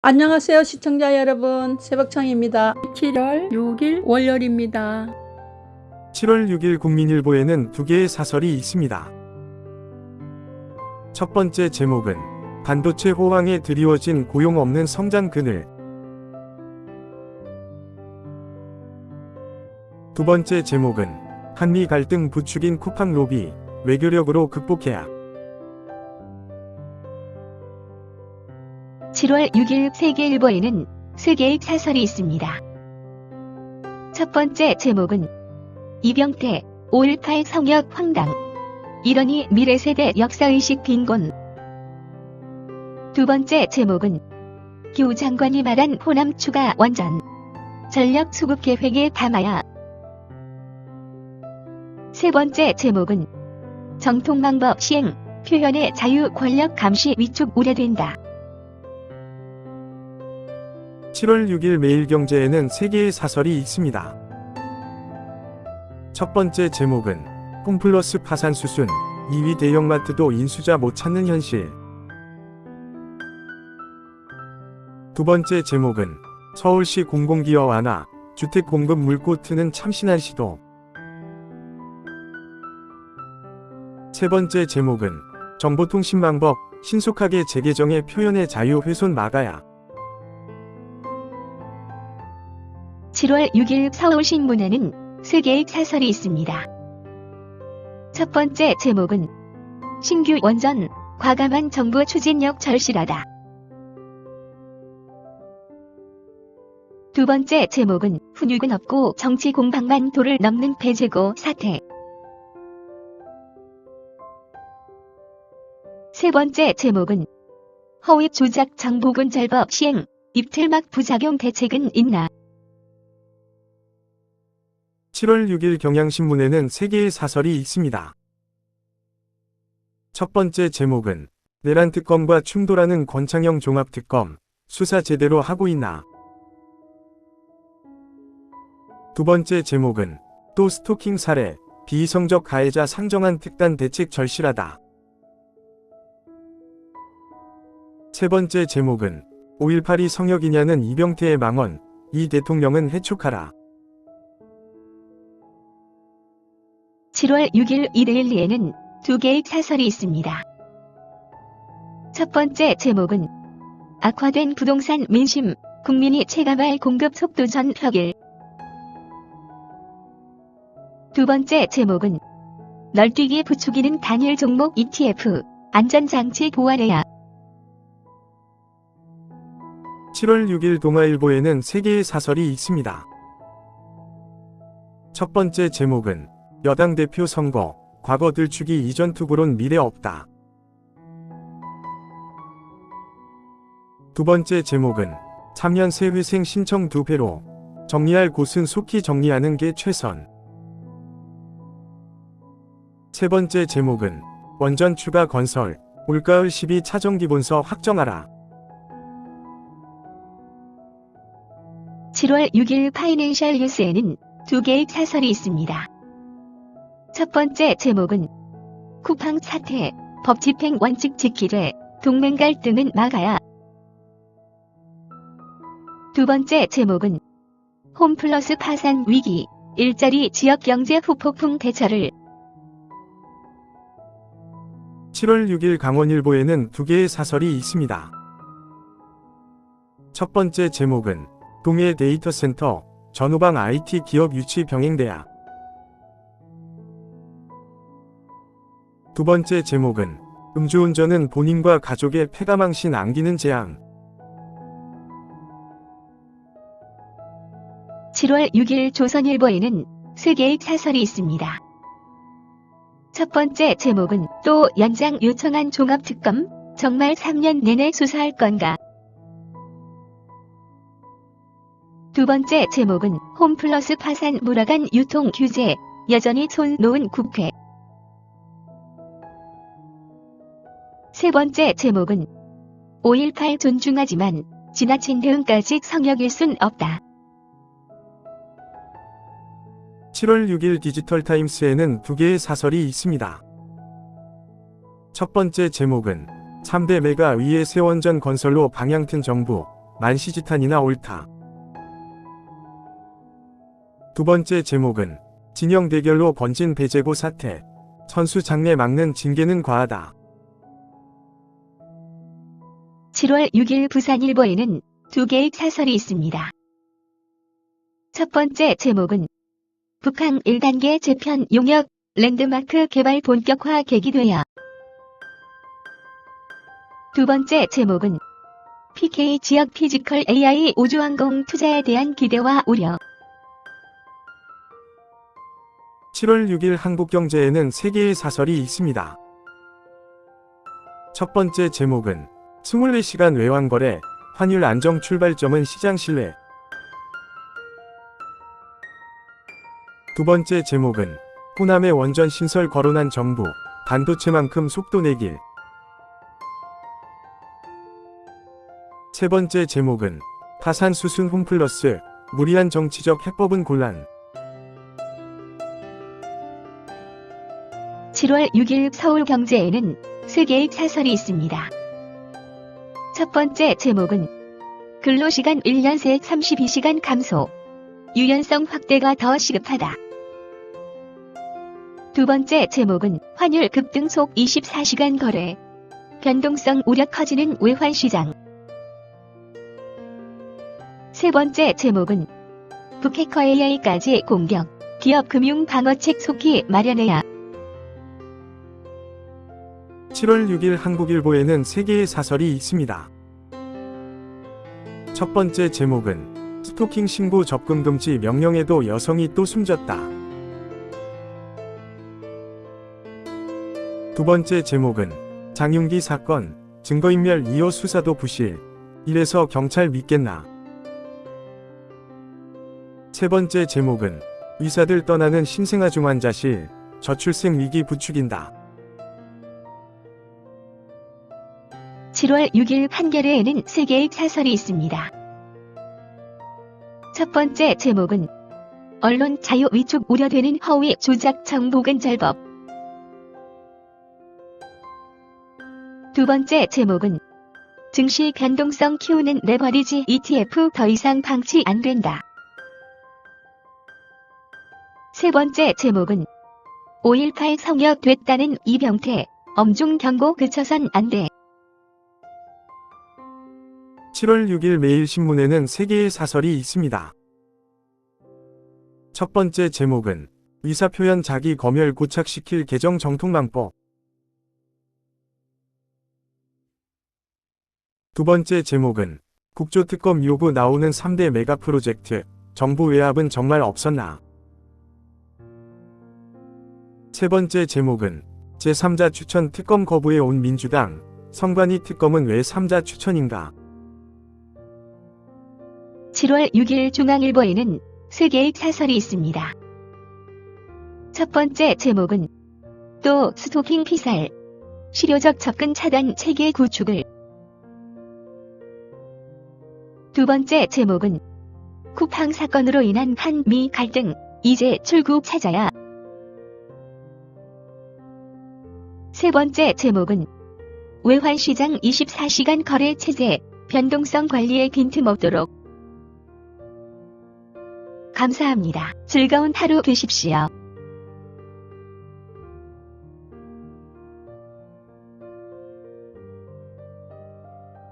안녕하세요 시청자 여러분, 새벽청입니다. 7월 6일 월요일입니다. 7월 6일 국민일보에는 두 개의 사설이 있습니다. 첫 번째 제목은 반도체 호황에 드리워진 고용 없는 성장 그늘. 두 번째 제목은 한미 갈등 부추긴 쿠팡 로비, 외교력으로 극복해야. 7월 6일 세계일보에는 세 개의 사설이 있습니다. 첫 번째 제목은 이병태 5.18 성역 황당, 이러니 미래세대 역사의식 빈곤. 두 번째 제목은 교 장관이 말한 호남 추가 원전, 전력 수급 계획에 담아야. 세 번째 제목은 정통방법 시행, 표현의 자유 권력 감시 위축 우려된다. 7월 6일 매일경제에는 세 개의 사설이 있습니다. 첫 번째 제목은 홈플러스 파산 수순, 2위 대형마트도 인수자 못 찾는 현실. 두 번째 제목은 서울시 공공기업 완화, 주택 공급 물고 트는 참신한 시도. 세 번째 제목은 정보통신망법 신속하게 재개정해 표현의 자유 훼손 막아야. 7월 6일 서울신문에는 세 개의 사설이 있습니다. 첫 번째 제목은 신규 원전, 과감한 정부 추진력 절실하다. 두 번째 제목은 훈육은 없고 정치 공방만 도를 넘는 배재고 사태. 세 번째 제목은 허위 조작 정보근절법 시행, 입틀막 부작용 대책은 있나. 7월 6일 경향신문에는 세 개의 사설이 있습니다. 첫 번째 제목은 내란 특검과 충돌하는 권창형 종합특검, 수사 제대로 하고 있나. 두 번째 제목은 또 스토킹 사례, 비이성적 가해자 상정한 특단 대책 절실하다. 세 번째 제목은 5.18이 성역이냐는 이병태의 망언, 이 대통령은 해촉하라. 7월 6일 이데일리에는 두 개의 사설이 있습니다. 첫 번째 제목은 악화된 부동산 민심, 국민이 체감할 공급 속도 전 혁일. 두 번째 제목은 널뛰기 부추기는 단일 종목 ETF, 안전장치 보완해야. 7월 6일 동아일보에는 세 개의 사설이 있습니다. 첫 번째 제목은 여당 대표 선거, 과거 들추기 이전 투구론 미래 없다. 두 번째 제목은 3년 새 회생 신청 2배로, 정리할 곳은 속히 정리하는 게 최선. 세 번째 제목은 원전 추가 건설, 올가을 12 차정기본서 확정하라. 7월 6일 파이낸셜 뉴스에는 두 개의 사설이 있습니다. 첫 번째 제목은 쿠팡 사태, 법 집행 원칙 지키되 동맹 갈등은 막아야. 두 번째 제목은 홈플러스 파산 위기, 일자리 지역 경제 후폭풍 대처를. 7월 6일 강원일보에는 두 개의 사설이 있습니다. 첫 번째 제목은 동해 데이터센터, 전후방 IT 기업 유치 병행대야. 두 번째 제목은 음주운전은 본인과 가족의 폐가망신 안기는 재앙. 7월 6일 조선일보에는 세 개의 사설이 있습니다. 첫 번째 제목은 또 연장 요청한 종합특검, 정말 3년 내내 수사할 건가. 두 번째 제목은 홈플러스 파산 몰아간 유통 규제, 여전히 손 놓은 국회. 세 번째 제목은 5.18 존중하지만 지나친 대응까지 성역일 순 없다. 7월 6일 디지털타임스에는 두 개의 사설이 있습니다. 첫 번째 제목은 3대 메가 위의 새원전 건설로 방향 튼 정부, 만시지탄이나 옳다. 두 번째 제목은 진영 대결로 번진 배제고 사태. 선수 장례 막는 징계는 과하다. 7월 6일 부산일보에는 두 개의 사설이 있습니다. 첫 번째 제목은 북한 1단계 재편 용역 랜드마크 개발 본격화 계기되어. 두 번째 제목은 PK 지역 피지컬 AI 우주항공 투자에 대한 기대와 우려. 7월 6일 한국경제에는 3개의 사설이 있습니다. 첫 번째 제목은 24시간 외환거래, 환율 안정 출발점은 시장 신뢰. 두 번째 제목은 호남의 원전 신설 거론한 정부, 반도체만큼 속도 내길. 세 번째 제목은 파산 수순 홈플러스, 무리한 정치적 해법은 곤란. 7월 6일 서울경제에는 3개의 사설이 있습니다. 첫 번째 제목은 근로시간 1년 새 32시간 감소, 유연성 확대가 더 시급하다. 두 번째 제목은 환율 급등속 24시간 거래, 변동성 우려 커지는 외환시장. 세 번째 제목은 북해커 AI까지 공격, 기업 금융 방어책 속히 마련해야. 7월 6일 한국일보에는 3개의 사설이 있습니다. 첫 번째 제목은 스토킹 신고 접근 금지 명령에도 여성이 또 숨졌다. 두 번째 제목은 장윤기 사건, 증거인멸 이후 수사도 부실, 이래서 경찰 믿겠나. 세 번째 제목은 의사들 떠나는 신생아 중환자실, 저출생 위기 부추긴다. 7월 6일 한겨레에는 3개의 사설이 있습니다. 첫 번째 제목은 언론 자유 위축 우려되는 허위 조작 정보근절법. 두 번째 제목은 증시 변동성 키우는 레버리지 ETF 더 이상 방치 안 된다. 세 번째 제목은 5.18 성역 됐다는 이병태, 엄중 경고 그쳐선 안 돼. 7월 6일 매일신문에는 3개의 사설이 있습니다. 첫 번째 제목은 의사표현 자기 검열 고착시킬 개정 정통망법. 두 번째 제목은 국조특검 요구 나오는 3대 메가 프로젝트, 정부 외압은 정말 없었나. 세 번째 제목은 제3자 추천 특검 거부에 온 민주당, 선관위 특검은 왜 3자 추천인가. 7월 6일 중앙일보에는 3개의 사설이 있습니다. 첫 번째 제목은 또 스토킹 피살, 실효적 접근 차단 체계 구축을. 두 번째 제목은 쿠팡 사건으로 인한 한미 갈등, 이제 출구 찾아야. 세 번째 제목은 외환시장 24시간 거래 체제, 변동성 관리에 빈틈없도록. 감사합니다. 즐거운 하루 되십시오.